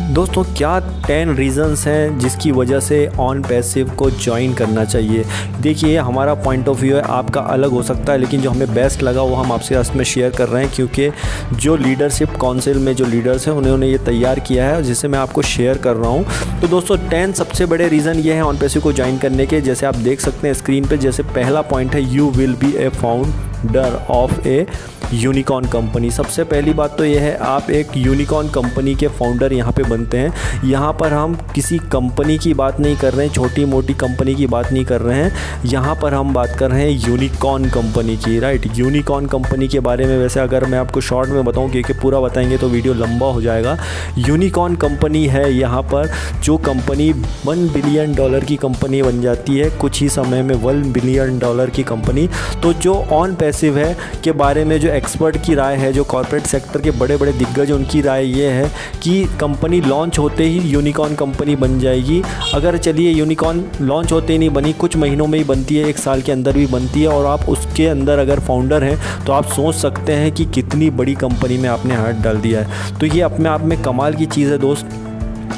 दोस्तों क्या 10 रीज़न्स हैं जिसकी वजह से ऑन पैसिव को ज्वाइन करना चाहिए। देखिए हमारा पॉइंट ऑफ व्यू है, आपका अलग हो सकता है, लेकिन जो हमें बेस्ट लगा वो हम आपसे इसमें शेयर कर रहे हैं, क्योंकि जो लीडरशिप काउंसिल में जो लीडर्स हैं उन्होंने ये तैयार किया है जिसे मैं आपको शेयर कर रहा हूँ। तो दोस्तों 10 सबसे बड़े रीज़न ये हैं ऑन पैसिव को ज्वाइन करने के। जैसे आप देख सकते हैं स्क्रीन पर, जैसे पहला पॉइंट है you will be A founder of A unicorn company. सबसे पहली बात तो यह है आप एक यूनिकॉर्न कंपनी के फाउंडर यहाँ पे बनते हैं। यहाँ पर हम किसी कंपनी की बात नहीं कर रहे हैं, छोटी मोटी कंपनी की बात नहीं कर रहे हैं, यहाँ पर हम बात कर रहे हैं यूनिकॉर्न कंपनी की, राइट। यूनिकॉर्न कंपनी के बारे में वैसे अगर मैं आपको शॉर्ट में बताऊँ, क्योंकि पूरा बताएंगे तो वीडियो लंबा हो जाएगा। यूनिकॉर्न कंपनी है यहाँ पर जो कंपनी $1 बिलियन की कंपनी बन जाती है कुछ ही समय में, $1 बिलियन की कंपनी। तो जो ऑन पैसिव है के बारे में जो एक्सपर्ट की राय है, जो कॉर्पोरेट सेक्टर के बड़े बड़े दिग्गज, उनकी राय ये है कि कंपनी लॉन्च होते ही यूनिकॉर्न कंपनी बन जाएगी। अगर चलिए यूनिकॉर्न लॉन्च होते ही नहीं बनी, कुछ महीनों में ही बनती है, 1 साल के अंदर भी बनती है, और आप उसके अंदर अगर फाउंडर हैं तो आप सोच सकते हैं कि कितनी बड़ी कंपनी में आपने हाथ डाल दिया है। तो ये अपने आप में कमाल की चीज़ है दोस्त।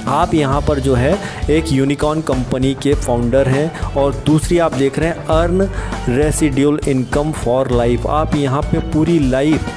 आप यहाँ पर जो है एक यूनिकॉर्न कंपनी के फाउंडर हैं, और दूसरी आप देख रहे हैं earn residual income for life. आप यहाँ पे पूरी लाइफ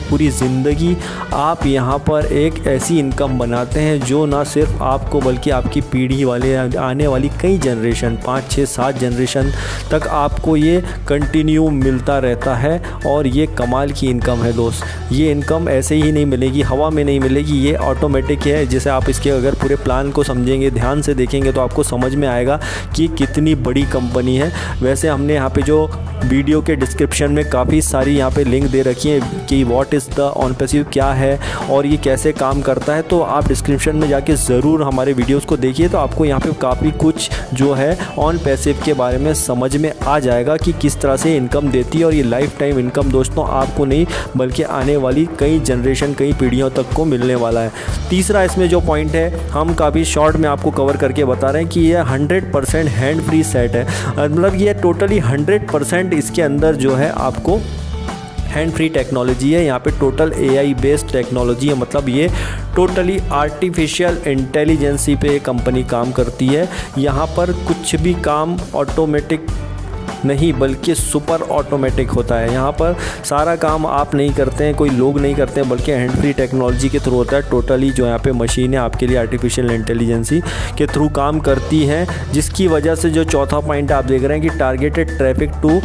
पूरी ज़िंदगी आप यहाँ पर एक ऐसी इनकम बनाते हैं जो ना सिर्फ आपको बल्कि आपकी पीढ़ी वाले आने वाली कई जनरेशन, 5, 6, 7 जनरेशन तक आपको ये कंटिन्यू मिलता रहता है। और ये कमाल की इनकम है दोस्त। ये इनकम ऐसे ही नहीं मिलेगी, हवा में नहीं मिलेगी, ये ऑटोमेटिक है। जैसे आप इसके अगर पूरे प्लान को समझेंगे, ध्यान से देखेंगे तो आपको समझ में आएगा कि कितनी बड़ी कंपनी है। वैसे हमने यहाँ पे जो वीडियो के डिस्क्रिप्शन में काफ़ी सारी यहाँ पे लिंक दे रखी है कि what is the on passive क्या है और ये कैसे काम करता है, तो आप डिस्क्रिप्शन में जाके ज़रूर हमारे वीडियोस को देखिए। तो आपको यहाँ पे काफ़ी कुछ जो है ऑन पैसिव के बारे में समझ में आ जाएगा कि किस तरह से इनकम देती है। और ये लाइफ टाइम इनकम दोस्तों आपको नहीं बल्कि आने वाली कई जनरेशन, कई पीढ़ियों तक को मिलने वाला है। तीसरा इसमें जो पॉइंट है हम काफ़ी शॉर्ट में आपको कवर करके बता रहे हैं कि ये 100% हैंड फ्री सेट है। मतलब ये टोटली 100% इसके अंदर जो है आपको हैंड फ्री टेक्नोलॉजी है। यहाँ पे टोटल AI बेस्ड टेक्नोलॉजी है, मतलब ये टोटली आर्टिफिशियल इंटेलिजेंसी पे कंपनी काम करती है। यहाँ पर कुछ भी काम ऑटोमेटिक नहीं बल्कि सुपर ऑटोमेटिक होता है। यहाँ पर सारा काम आप नहीं करते हैं, कोई लोग नहीं करते हैं, बल्कि हैंड फ्री टेक्नोलॉजी के थ्रू होता है। टोटली जो यहाँ पे मशीनें आपके लिए आर्टिफिशियल इंटेलिजेंसी के थ्रू काम करती हैं, जिसकी वजह से जो चौथा पॉइंट आप देख रहे हैं कि targeted traffic to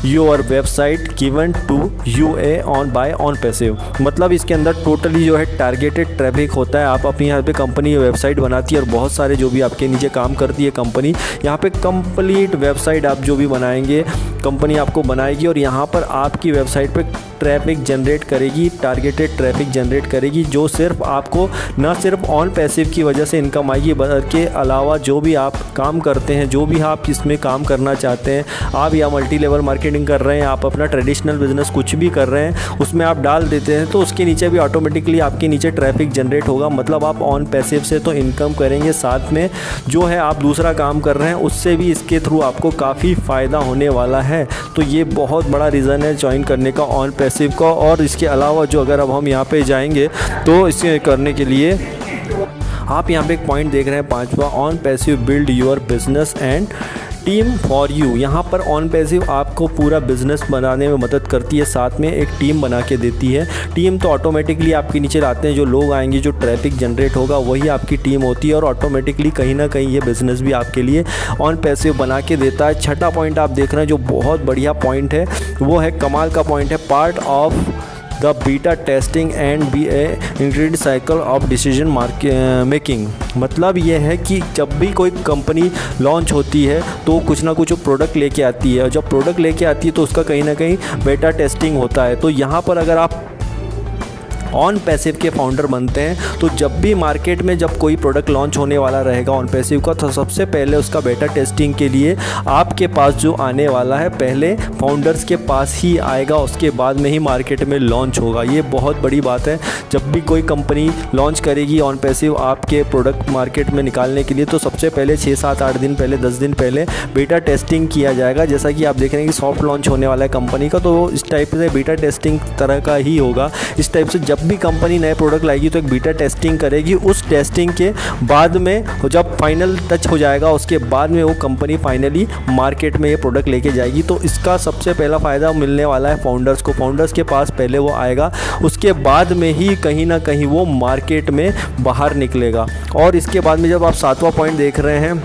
your website given to UA on by on passive. मतलब इसके अंदर टोटली जो है टारगेटेड ट्रैफिक होता है। आप अपनी यहाँ पे कंपनी वेबसाइट बनाती है और बहुत सारे जो भी आपके नीचे काम करती है कंपनी, यहाँ पे कंप्लीट वेबसाइट आप जो भी बनाएंगे कंपनी आपको बनाएगी, और यहाँ पर आपकी वेबसाइट पे ट्रैफिक जनरेट करेगी, टारगेटेड ट्रैफिक जनरेट करेगी, जो सिर्फ आपको न सिर्फ ऑन पैसिव की वजह से इनकम आएगी, बल्कि अलावा जो भी आप काम करते हैं, जो भी आप इसमें काम करना चाहते हैं, आप या मल्टी लेवल मार्केटिंग कर रहे हैं, आप अपना ट्रेडिशनल बिजनेस कुछ भी कर रहे हैं, उसमें आप डाल देते हैं तो उसके नीचे भी ऑटोमेटिकली आपके नीचे ट्रैफिक जनरेट होगा। मतलब आप ऑन पैसिव से तो इनकम करेंगे, साथ में जो है आप दूसरा काम कर रहे हैं उससे भी इसके थ्रू आपको काफ़ी फ़ायदा होने वाला है। तो ये बहुत बड़ा रीज़न है ज्वाइन करने का ऑन पैसिव का। और इसके अलावा जो अगर अब हम यहाँ पे जाएंगे तो इसे करने के लिए आप यहाँ पे एक पॉइंट देख रहे हैं 5वां, on passive build your business and team for you. यहाँ पर ऑन पैसिव आपको पूरा बिजनेस बनाने में मदद करती है, साथ में एक टीम बना के देती है। टीम तो ऑटोमेटिकली आपके नीचे आते हैं, जो लोग आएंगे, जो ट्रैफिक जनरेट होगा वही आपकी टीम होती है, और ऑटोमेटिकली कहीं ना कहीं ये बिज़नेस भी आपके लिए ऑन पैसिव बना के देता है। छठा पॉइंट आप देख रहे हैं जो बहुत बढ़िया पॉइंट है, वो है कमाल का पॉइंट है, part of the beta testing and be a incred cycle of decision making. मतलब ये है कि जब भी कोई कंपनी लॉन्च होती है तो कुछ ना कुछ प्रोडक्ट लेके आती है, और जब प्रोडक्ट लेके आती है तो उसका कहीं ना कहीं बेटा टेस्टिंग होता है। तो यहाँ पर अगर आप ऑन पैसिव के फाउंडर बनते हैं तो जब भी मार्केट में जब कोई प्रोडक्ट लॉन्च होने वाला रहेगा ऑन पैसिव का, तो सबसे पहले उसका बेटा टेस्टिंग के लिए आपके पास जो आने वाला है पहले फाउंडर्स के पास ही आएगा, उसके बाद में ही मार्केट में लॉन्च होगा। ये बहुत बड़ी बात है। जब भी कोई कंपनी लॉन्च करेगी ऑन पैसिव आपके प्रोडक्ट मार्केट में निकालने के लिए, तो सबसे पहले 6, 7, 8 दिन पहले, 10 दिन पहले बेटा टेस्टिंग किया जाएगा। जैसा कि आप देख रहे हैं कि सॉफ्ट लॉन्च होने वाला है कंपनी का, तो इस टाइप से बेटा टेस्टिंग तरह का ही होगा। इस टाइप से जब जब भी कंपनी नए प्रोडक्ट लाएगी तो एक बीटा टेस्टिंग करेगी। उस टेस्टिंग के बाद में जब फाइनल टच हो जाएगा उसके बाद में वो कंपनी फाइनली मार्केट में ये प्रोडक्ट लेके जाएगी। तो इसका सबसे पहला फ़ायदा मिलने वाला है फाउंडर्स को। फाउंडर्स के पास पहले वो आएगा, उसके बाद में ही कहीं ना कहीं वो मार्केट में बाहर निकलेगा। और इसके बाद में जब आप 7वां पॉइंट देख रहे हैं,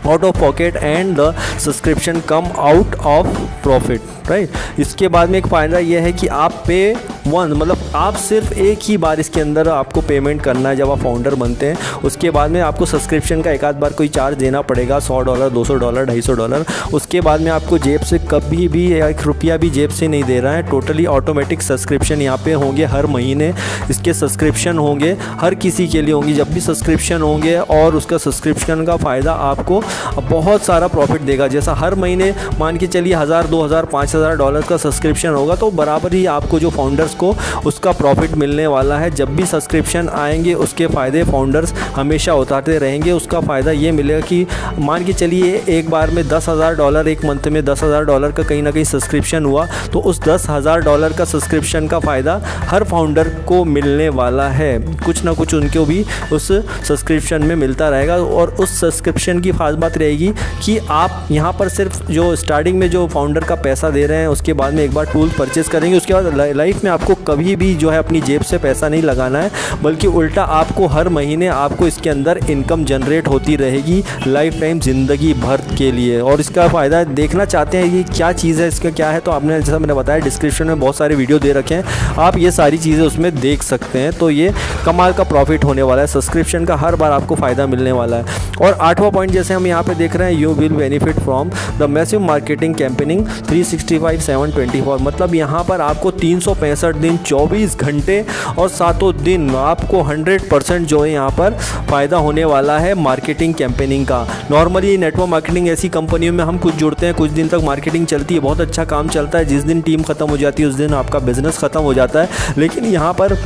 out of pocket and the subscription come out of profit, right. इसके बाद में एक फ़ायदा यह है कि आप पे वन, मतलब आप सिर्फ एक ही बार इसके अंदर आपको पेमेंट करना है जब आप फाउंडर बनते हैं। उसके बाद में आपको सब्सक्रिप्शन का एक आध बार कोई चार्ज देना पड़ेगा, $100, $200, $250। उसके बाद में आपको जेब से कभी भी एक रुपया भी जेब से नहीं दे रहा है। टोटली ऑटोमेटिक सब्सक्रिप्शन यहाँ पे होंगे हर महीने। इसके सब्सक्रिप्शन होंगे हर किसी के लिए होंगी, जब भी सब्सक्रिप्शन होंगे। और उसका सब्सक्रिप्शन का फ़ायदा आपको बहुत सारा प्रॉफिट देगा। जैसा हर महीने मान के चलिए $1000, $2000, $5000 का सब्सक्रिप्शन होगा तो बराबर ही आपको जो फाउंडर्स को उसका प्रॉफिट मिलने वाला है। जब भी सब्सक्रिप्शन आएंगे उसके फ़ायदे फाउंडर्स हमेशा उतारते रहेंगे। उसका फ़ायदा ये मिलेगा कि मान के चलिए एक बार में $10,000, एक मंथ में $10,000 का कहीं ना कहीं सब्सक्रिप्शन हुआ तो उस $10,000 का सब्सक्रिप्शन का फ़ायदा हर फाउंडर को मिलने वाला है। कुछ ना कुछ उनको भी उस सब्सक्रिप्शन में मिलता रहेगा। और उस सब्सक्रिप्शन की खास बात रहेगी कि आप यहाँ पर सिर्फ जो स्टार्टिंग में जो फाउंडर का पैसा दे रहे हैं उसके बाद में एक बार टूल परचेज़ करेंगे, उसके बाद लाइफ में आपको कभी भी जो है अपनी जेब से पैसा नहीं लगाना है, बल्कि उल्टा आपको हर महीने आपको इसके अंदर इनकम जनरेट होती रहेगी लाइफ टाइम ज़िंदगी भर के लिए। और इसका फ़ायदा देखना चाहते हैं कि क्या चीज़ है, इसका क्या है, तो आपने जैसा मैंने बताया डिस्क्रिप्शन में बहुत सारे वीडियो दे रखे हैं, आप ये सारी चीज़ें उसमें देख सकते हैं। तो ये कमाल का प्रॉफिट होने वाला है, सब्सक्रिप्शन का हर बार आपको फ़ायदा मिलने वाला है। और 8वां पॉइंट जैसे हम यहाँ पे देख रहे हैं, you will benefit from the massive marketing campaigning 365/7/24। मतलब यहाँ पर आपको 365 दिन 24 घंटे और 7 दिन आपको 100% जो है यहाँ पर फ़ायदा होने वाला है मार्केटिंग कैंपेनिंग का। नॉर्मली नेटवर्क मार्केटिंग ऐसी कंपनियों में हम कुछ जुड़ते हैं, कुछ दिन तक मार्केटिंग चलती है, बहुत अच्छा काम चलता है, जिस दिन टीम ख़त्म हो जाती है उस दिन आपका बिज़नेस ख़त्म हो जाता है। लेकिन यहाँ पर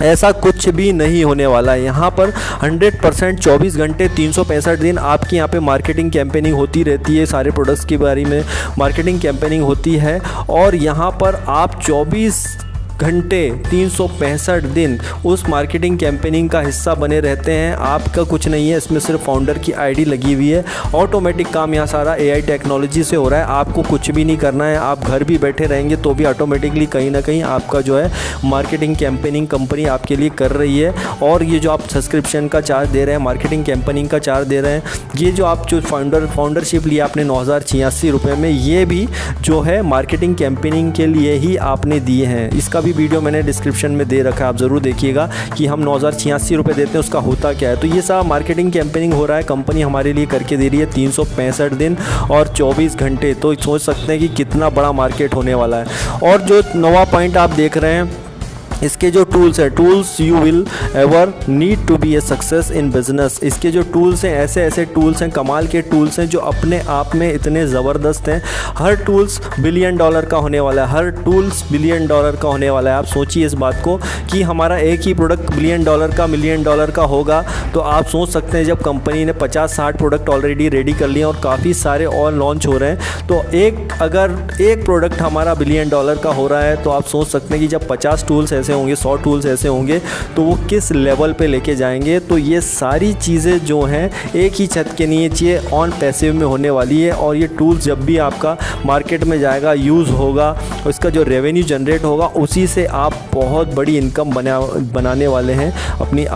ऐसा कुछ भी नहीं होने वाला है। यहाँ पर 100% 24 घंटे 365 दिन आपकी यहाँ पे मार्केटिंग कैंपेनिंग होती रहती है, सारे प्रोडक्ट्स के बारे में मार्केटिंग कैंपेनिंग होती है। और यहाँ पर आप 24 घंटे 365 दिन उस मार्केटिंग कैंपेनिंग का हिस्सा बने रहते हैं। आपका कुछ नहीं है, इसमें सिर्फ फाउंडर की आईडी लगी हुई है। ऑटोमेटिक काम यहाँ सारा एआई टेक्नोलॉजी से हो रहा है, आपको कुछ भी नहीं करना है। आप घर भी बैठे रहेंगे तो भी ऑटोमेटिकली कहीं ना कहीं आपका जो है मार्केटिंग कैंपेनिंग कंपनी आपके लिए कर रही है। और ये जो आप सब्सक्रिप्शन का चार्ज दे रहे हैं, मार्केटिंग कैंपेनिंग का चार्ज दे रहे हैं, ये जो आप जो फाउंडरशिप लिया आपने 9,086 रुपये में, ये भी जो है मार्केटिंग कैंपेनिंग के लिए ही आपने दिए हैं। इसका भी वीडियो मैंने डिस्क्रिप्शन में दे रखा है, आप ज़रूर देखिएगा कि हम 9,086 रुपये देते हैं, उसका होता क्या है। तो ये सब मार्केटिंग कैंपेनिंग हो रहा है, कंपनी हमारे लिए करके दे रही है 365 दिन और 24 घंटे। तो सोच सकते हैं कि कितना बड़ा मार्केट होने वाला है। और जो 9वां पॉइंट आप देख रहे हैं, इसके जो टूल्स हैं, tools you will ever need to be a success in business. इसके जो टूल्स हैं, ऐसे ऐसे टूल्स हैं, कमाल के टूल्स हैं जो अपने आप में इतने ज़बरदस्त हैं। हर टूल्स $1 बिलियन का होने वाला है, हर टूल्स $1 बिलियन का होने वाला है। आप सोचिए इस बात को कि हमारा एक ही प्रोडक्ट $1 बिलियन का, $1 मिलियन का होगा, तो आप सोच सकते हैं जब कंपनी ने 50-60 प्रोडक्ट ऑलरेडी रेडी कर लिए और काफ़ी सारे और लॉन्च हो रहे हैं, तो अगर एक प्रोडक्ट हमारा $1 बिलियन का हो रहा है तो आप सोच सकते हैं कि जब 50 टूल्स ऐसे होंगे, 100 टूल्स ऐसे होंगे तो वो किस लेवल पे लेके जाएंगे। तो ये सारी चीज़ें जो हैं एक ही छत के नीचे ऑन पैसिव में होने वाली है। और ये टूल्स जब भी आपका मार्केट में जाएगा, यूज़ होगा, उसका जो रेवेन्यू जनरेट होगा उसी से आप बहुत बड़ी इनकम बनाने वाले हैं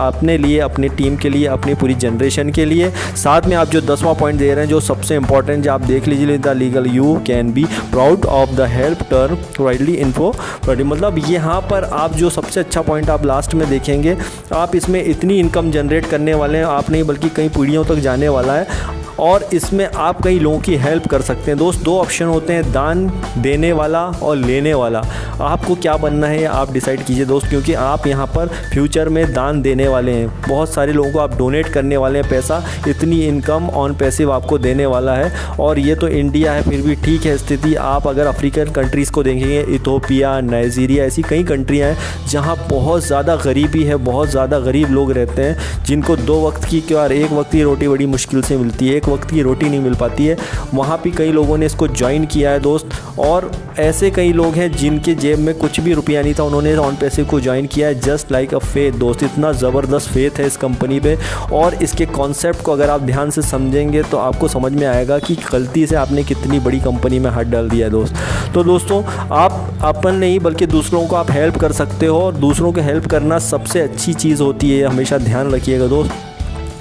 अपने लिए, अपनी टीम के लिए, अपनी पूरी जनरेशन के लिए। साथ में आप जो 10वां पॉइंट दे रहे हैं जो सबसे इंपॉर्टेंट, जो आप देख लीजिए, the legal you can be proud of the help term widely info. मतलब यहाँ पर आप जो सबसे अच्छा पॉइंट आप लास्ट में देखेंगे, आप इसमें इतनी इनकम जनरेट करने वाले हैं, आप नहीं बल्कि कई पीढ़ियों तक जाने वाला है। और इसमें आप कई लोगों की हेल्प कर सकते हैं। दोस्त, 2 ऑप्शन होते हैं, दान देने वाला और लेने वाला। आपको क्या बनना है आप डिसाइड कीजिए दोस्त, क्योंकि आप यहाँ पर फ्यूचर में दान देने वाले हैं। बहुत सारे लोगों को आप डोनेट करने वाले हैं पैसा, इतनी इनकम ऑन पैसिव आपको देने वाला है। और ये तो इंडिया है, फिर भी ठीक है स्थिति। आप अगर अफ्रीकन कंट्रीज़ को देखेंगे, इथोपिया, नाइजीरिया, ऐसी कई कंट्रियाँ हैं जहाँ बहुत ज़्यादा गरीबी है, बहुत ज़्यादा गरीब लोग रहते हैं, जिनको 2 वक्त की क्या 1 वक्त की रोटी बड़ी मुश्किल से मिलती है। 1 वक्त की रोटी नहीं मिल पाती है, वहाँ भी कई लोगों ने इसको ज्वाइन किया है दोस्त। और ऐसे कई लोग हैं जिनके जेब में कुछ भी रुपया नहीं था, उन्होंने ऑन पैसिव को ज्वाइन किया है जस्ट लाइक अ फेथ दोस्त। इतना ज़बरदस्त फेथ है इस कंपनी पे, और इसके कॉन्सेप्ट को अगर आप ध्यान से समझेंगे तो आपको समझ में आएगा कि गलती से आपने कितनी बड़ी कंपनी में हाथ डाल दिया है दोस्त। तो दोस्तों, आप अपन नहीं बल्कि दूसरों को आप हेल्प कर सकते हो, और दूसरों को हेल्प करना सबसे अच्छी चीज़ होती है, हमेशा ध्यान रखिएगा दोस्त।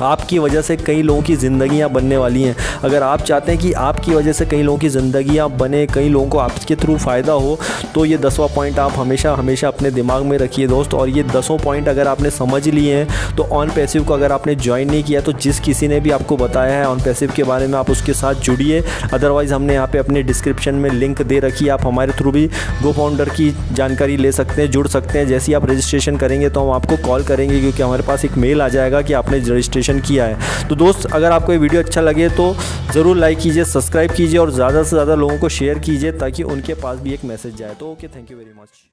आपकी वजह से कई लोगों की ज़िंदगियां बनने वाली हैं। अगर आप चाहते हैं कि आपकी वजह से कई लोगों की ज़िंदगियां बने, कई लोगों को आपके थ्रू फ़ायदा हो, तो ये 10वां पॉइंट आप हमेशा अपने दिमाग में रखिए दोस्त। और ये 10 पॉइंट अगर आपने समझ लिए हैं तो ऑन पैसिव को अगर आपने ज्वाइन नहीं किया तो जिस किसी ने भी आपको बताया है ऑन पैसिव के बारे में, आप उसके साथ जुड़िए। अदरवाइज़ हमने यहाँ पर अपने डिस्क्रिप्शन में लिंक दे रखी है, आप हमारे थ्रू भी गो फाउंडर की जानकारी ले सकते हैं, जुड़ सकते हैं। जैसे ही आप रजिस्ट्रेशन करेंगे तो हम आपको कॉल करेंगे, क्योंकि हमारे पास एक मेल आ जाएगा कि आपने रजिस्ट्रेशन किया है। तो दोस्त, अगर आपको ये वीडियो अच्छा लगे तो ज़रूर लाइक कीजिए, सब्सक्राइब कीजिए और ज़्यादा से ज़्यादा लोगों को शेयर कीजिए ताकि उनके पास भी एक मैसेज जाए। तो okay, thank you very much.